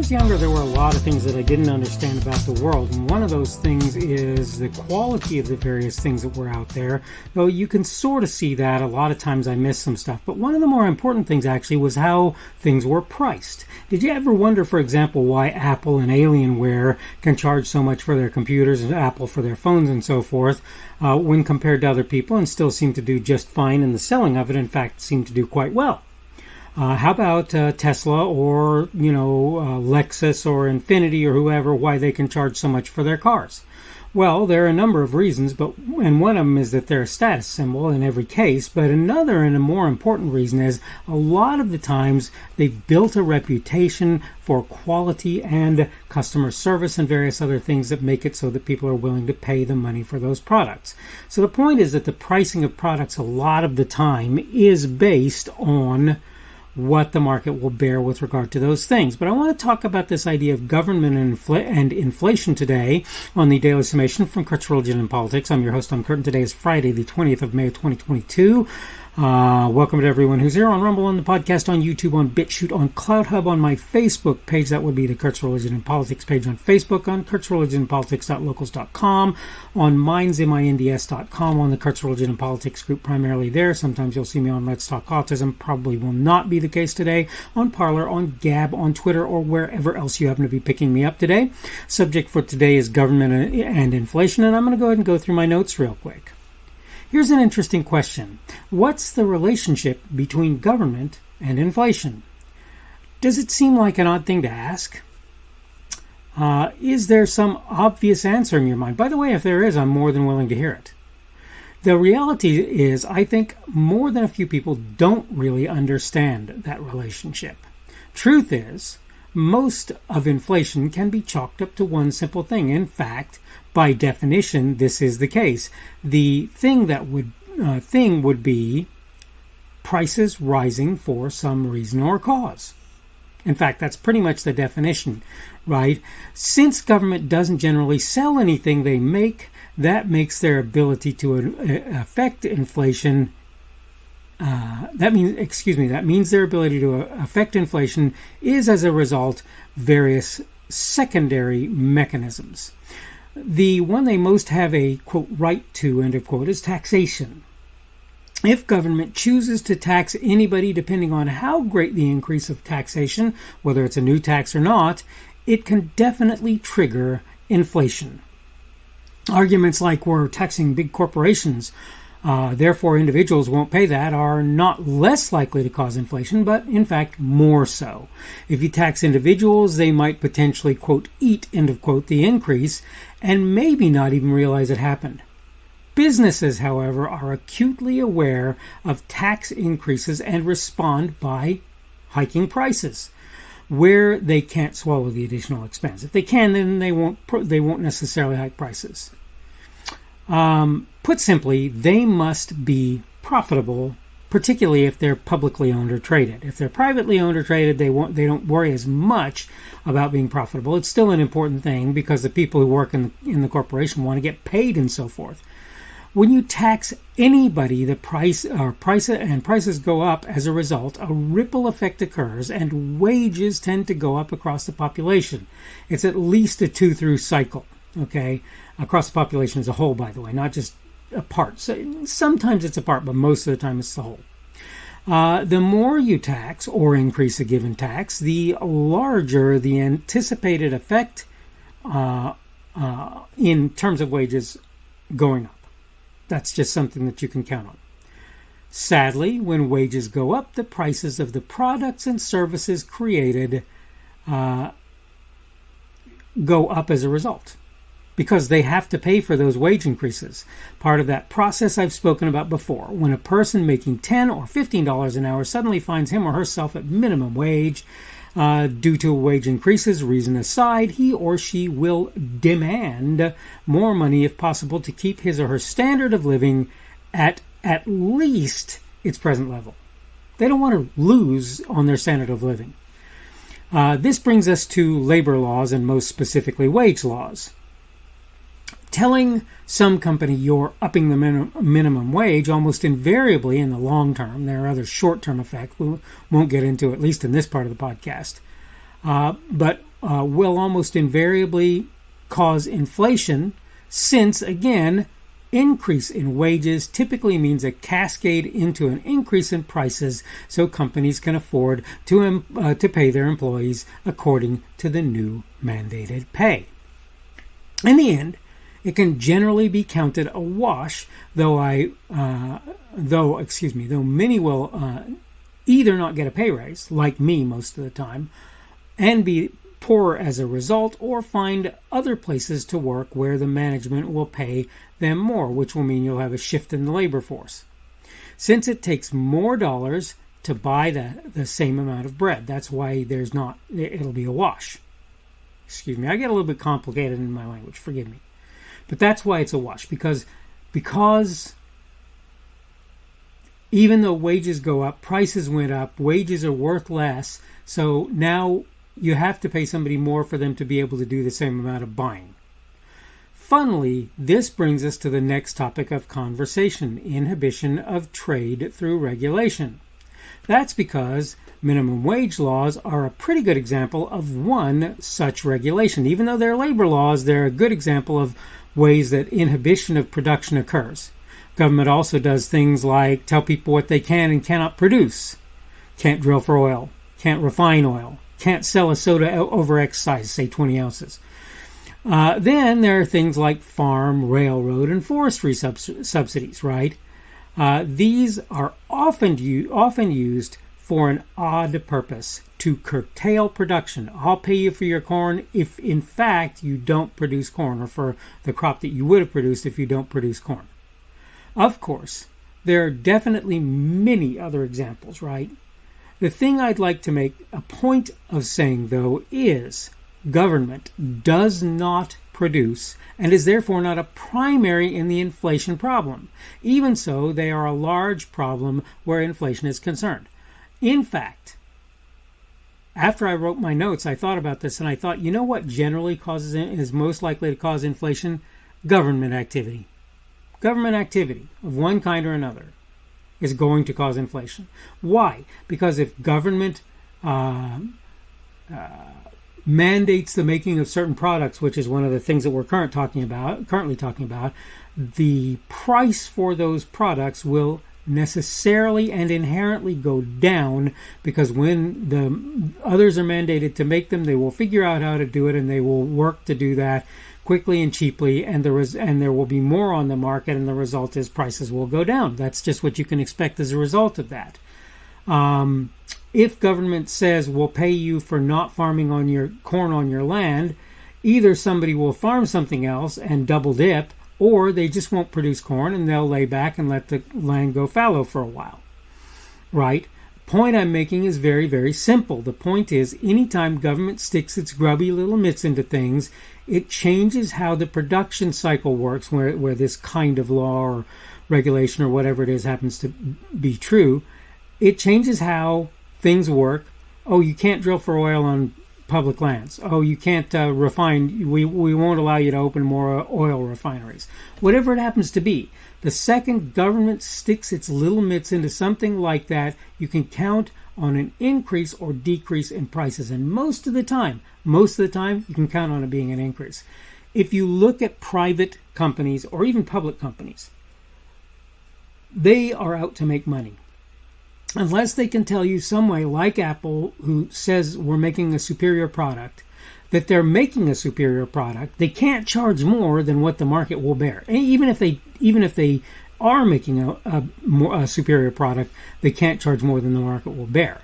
was younger, there were a lot of things that I didn't understand about the world, and one of those things is the quality of the various things that were out there, though you can sort of see that. A lot of times I miss some stuff, but one of the more important things actually was how things were priced. Did you ever wonder, for example, why Apple and Alienware can charge so much for their computers and Apple for their phones and so forth when compared to other people, and still seem to do just fine in the selling of it, in fact seem to do quite well? How about Tesla or, Lexus or Infiniti or whoever, why they can charge so much for their cars? Well, there are a number of reasons, and one of them is that they're a status symbol in every case, but another and a more important reason is a lot of the times they've built a reputation for quality and customer service and various other things that make it so that people are willing to pay the money for those products. So the point is that the pricing of products a lot of the time is based on what the market will bear with regard to those things. But I want to talk about this idea of government and inflation today on the Daily Summation from Kurt's Religion and Politics. I'm your host, I'm Kurt, and today is Friday, the 20th of May, 2022. Welcome to everyone who's here on Rumble, on the podcast, on YouTube, on BitChute, on CloudHub, on my Facebook page. That would be the Kurt's Religion and Politics page on Facebook, on kurtzreligionandpolitics.locals.com, on minds.com, on the Kurt's Religion and Politics group, primarily there. Sometimes you'll see me on Let's Talk Autism. Probably will not be the case today. On Parler, on Gab, on Twitter, or wherever else you happen to be picking me up today. Subject for today is government and inflation, and I'm going to go ahead and go through my notes real quick. Here's an interesting question. What's the relationship between government and inflation? Does it seem like an odd thing to ask? Is there some obvious answer in your mind? By the way, if there is, I'm more than willing to hear it. The reality is, I think more than a few people don't really understand that relationship. Truth is, most of inflation can be chalked up to one simple thing. In fact, by definition, this is the case. The thing would be prices rising for some reason or cause. In fact, that's pretty much the definition, right? Since government doesn't generally sell anything they make, that makes their ability to affect inflation. That means their ability to affect inflation is, as a result, various secondary mechanisms. The one they most have a, quote, right to, end of quote, is taxation. If government chooses to tax anybody, depending on how great the increase of taxation, whether it's a new tax or not, it can definitely trigger inflation. Arguments like we're taxing big corporations, therefore individuals won't pay that, are not less likely to cause inflation, but in fact more so. If you tax individuals, they might potentially, quote, eat, end of quote, the increase, and maybe not even realize it happened. Businesses, however, are acutely aware of tax increases and respond by hiking prices where they can't swallow the additional expense. If they can, then they won't necessarily hike prices. Put simply, they must be profitable, particularly if they're publicly owned or traded. If they're privately owned or traded, they don't worry as much about being profitable. It's still an important thing because the people who work in the corporation want to get paid and so forth. When you tax anybody, prices go up as a result. A ripple effect occurs, and wages tend to go up across the population. It's at least a 2-through cycle, okay, across the population as a whole, by the way, not just a part. So sometimes it's a part, but most of the time it's the whole. The more you tax or increase a given tax, the larger the anticipated effect in terms of wages going up. That's just something that you can count on. Sadly, when wages go up, the prices of the products and services created go up as a result, because they have to pay for those wage increases. Part of that process I've spoken about before. When a person making $10 or $15 an hour suddenly finds him or herself at minimum wage, due to wage increases, reason aside, he or she will demand more money if possible to keep his or her standard of living at least its present level. They don't want to lose on their standard of living. This brings us to labor laws, and most specifically wage laws. Telling some company you're upping the minimum wage almost invariably in the long term, there are other short-term effects we won't get into, at least in this part of the podcast, but will almost invariably cause inflation, since, again, increase in wages typically means a cascade into an increase in prices, so companies can afford to pay their employees according to the new mandated pay. In the end, it can generally be counted a wash, though many will either not get a pay raise, like me most of the time, and be poorer as a result, or find other places to work where the management will pay them more, which will mean you'll have a shift in the labor force. Since it takes more dollars to buy the same amount of bread, that's why it'll be a wash. Excuse me, I get a little bit complicated in my language, forgive me. But that's why it's a wash, because even though wages go up, prices went up, wages are worth less, so now you have to pay somebody more for them to be able to do the same amount of buying. Funnily, this brings us to the next topic of conversation: inhibition of trade through regulation. That's because minimum wage laws are a pretty good example of one such regulation. Even though they're labor laws, they're a good example of ways that inhibition of production occurs. Government also does things like tell people what they can and cannot produce. Can't drill for oil, can't refine oil, can't sell a soda over X size, say 20 ounces. Then there are things like farm, railroad, and forestry subsidies, right? These are often used for an odd purpose, to curtail production. I'll pay you for your corn if, in fact, you don't produce corn, or for the crop that you would have produced if you don't produce corn. Of course, there are definitely many other examples, right? The thing I'd like to make a point of saying, though, is government does not produce and is therefore not a primary in the inflation problem. Even so, they are a large problem where inflation is concerned. In fact, after I wrote my notes, I thought about this and I thought, you know what generally is most likely to cause inflation? Government activity. Government activity of one kind or another is going to cause inflation. Why? Because if government mandates the making of certain products, which is one of the things that we're currently talking about, the price for those products will necessarily and inherently go down, because when the others are mandated to make them, they will figure out how to do it, and they will work to do that quickly and cheaply, and there will be more on the market, and the result is prices will go down. That's just what you can expect as a result of that. If government says we'll pay you for not farming on your corn on your land, either somebody will farm something else and double dip, or they just won't produce corn and they'll lay back and let the land go fallow for a while. Right? The point I'm making is very, very simple. The point is, anytime government sticks its grubby little mitts into things, it changes how the production cycle works, where this kind of law or regulation or whatever it is happens to be true. It changes how things work. Oh, you can't drill for oil on public lands. Oh, you can't refine. We won't allow you to open more oil refineries. Whatever it happens to be. The second government sticks its little mitts into something like that, you can count on an increase or decrease in prices. And most of the time, you can count on it being an increase. If you look at private companies or even public companies, they are out to make money. Unless they can tell you some way, like Apple, who says we're making a superior product, that they're making a superior product, they can't charge more than what the market will bear. And even if they are making a superior product, they can't charge more than the market will bear.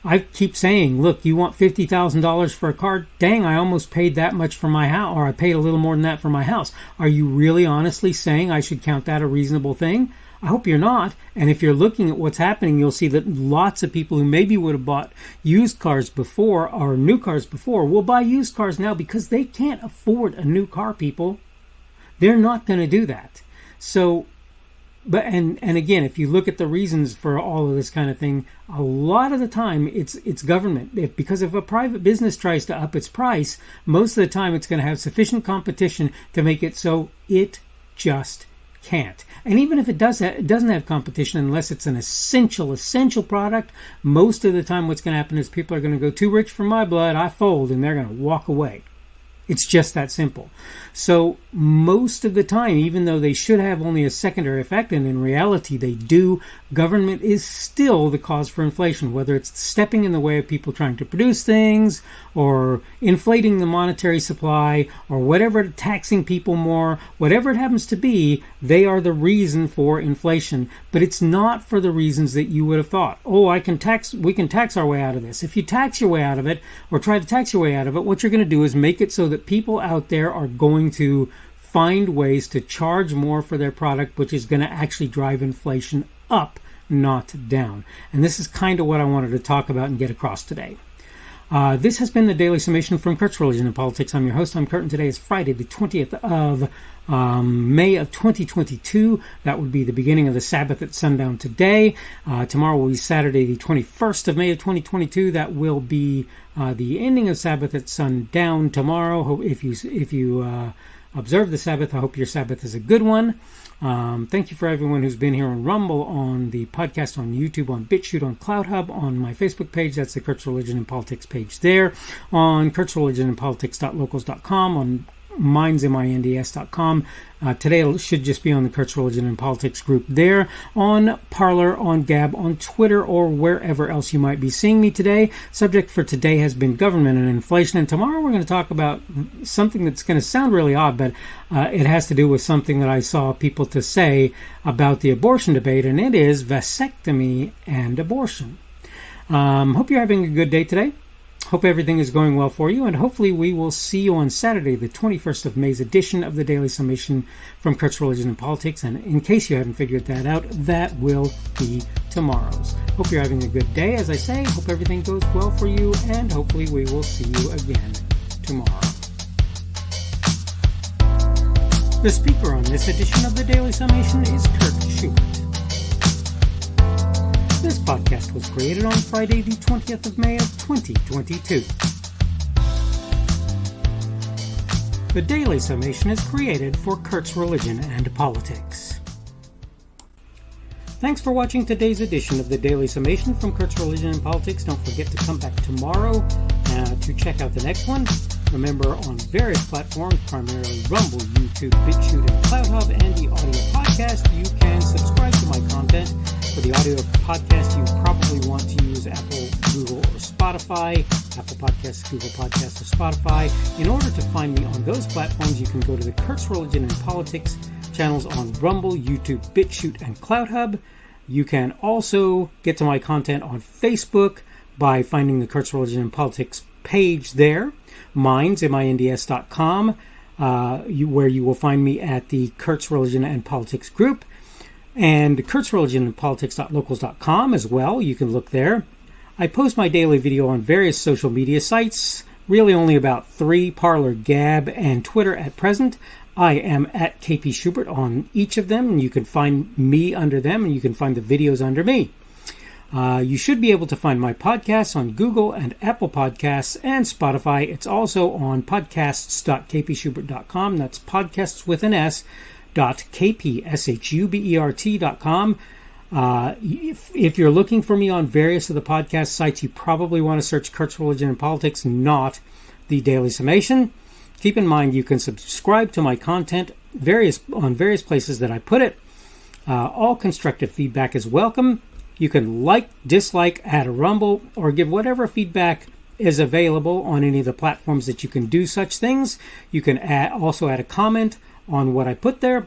I keep saying, look, you want $50,000 for a car? Dang, I almost paid that much for my house, or I paid a little more than that for my house. Are you really honestly saying I should count that a reasonable thing? I hope you're not. And if you're looking at what's happening, you'll see that lots of people who maybe would have bought used cars before or new cars before will buy used cars now because they can't afford a new car, people. They're not going to do that. So, but and again, if you look at the reasons for all of this kind of thing, a lot of the time it's government. Because if a private business tries to up its price, most of the time it's going to have sufficient competition to make it so it just can't. And even if it doesn't have competition, unless it's an essential product, most of the time what's going to happen is people are going to go, too rich for my blood, I fold, and they're going to walk away. It's just that simple. So most of the time, even though they should have only a secondary effect, and in reality they do, government is still the cause for inflation, whether it's stepping in the way of people trying to produce things, or inflating the monetary supply, or whatever, taxing people more, whatever it happens to be, they are the reason for inflation. But it's not for the reasons that you would have thought. Oh, we can tax our way out of this. If you tax your way out of it, or try to tax your way out of it, what you're going to do is make it so that people out there are going to find ways to charge more for their product, which is going to actually drive inflation up, not down. And this is kind of what I wanted to talk about and get across today. This has been the Daily Summation from Kurt's Religion and Politics. I'm your host. I'm Kurt, and today is Friday, the 20th of May of 2022. That would be the beginning of the Sabbath at sundown today. Tomorrow will be Saturday, the 21st of May of 2022. That will be the ending of Sabbath at sundown tomorrow. If you observe the Sabbath, I hope your Sabbath is a good one. Thank you for everyone who's been here on Rumble, on the podcast, on YouTube, on BitChute, on CloudHub, on my Facebook page. That's the Kurt's Religion and Politics page there. On Kurt's Religion and Politics.locals.com, on minds.com. Today it should just be on the Kurt's Religion and Politics group there, on Parler, on Gab, on Twitter, or wherever else you might be seeing me today. Subject for today has been government and inflation, and tomorrow we're going to talk about something that's going to sound really odd, but it has to do with something that I saw people to say about the abortion debate, and it is vasectomy and abortion. Hope you're having a good day today. Hope everything is going well for you, and hopefully we will see you on Saturday, the 21st of May's edition of the Daily Summation from Kurt's Religion and Politics. And in case you haven't figured that out, that will be tomorrow's. Hope you're having a good day. As I say, hope everything goes well for you, and hopefully we will see you again tomorrow. The speaker on this edition of the Daily Summation is Kurt Schubert. This podcast was created on Friday, the 20th of May of 2022. The Daily Summation is created for Kurt's Religion and Politics. Thanks for watching today's edition of the Daily Summation from Kurt's Religion and Politics. Don't forget to come back tomorrow to check out the next one. Remember, on various platforms, primarily Rumble, YouTube, BitChute, and CloudHub, and the audio podcast, you can subscribe to my content. For the audio podcast, you probably want to use Apple, Google, or Spotify. Apple Podcasts, Google Podcasts, or Spotify. In order to find me on those platforms, you can go to the Kurt's Religion and Politics channels on Rumble, YouTube, BitChute, and CloudHub. You can also get to my content on Facebook by finding the Kurt's Religion and Politics page there. minds.com, where you will find me at the Kurt's Religion and Politics group, and Kurt's Religion and Politics.locals.com as well. You can look there. I post my daily video on various social media sites, really only about 3, Parler, Gab, and Twitter at present. I am at KP Schubert on each of them, and you can find me under them, and you can find the videos under me. You should be able to find my podcasts on Google and Apple Podcasts and Spotify. It's also on podcasts.kpschubert.com. That's podcasts with an S, .kpschubert.com. If you're looking for me on various of the podcast sites, you probably want to search Kurt's Religion and Politics, not the Daily Summation. Keep in mind you can subscribe to my content on various places that I put it. All constructive feedback is welcome. You can like, dislike, add a rumble, or give whatever feedback is available on any of the platforms that you can do such things. You can also add a comment on what I put there.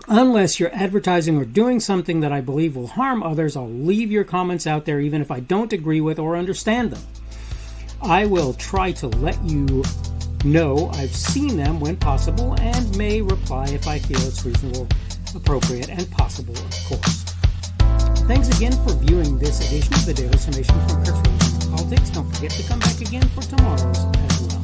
Unless you're advertising or doing something that I believe will harm others, I'll leave your comments out there even if I don't agree with or understand them. I will try to let you know I've seen them when possible and may reply if I feel it's reasonable, appropriate, and possible, of course. Thanks again for viewing this edition of the Daily Summation from Kurt's Religion and Politics. Don't forget to come back again for tomorrow's as well.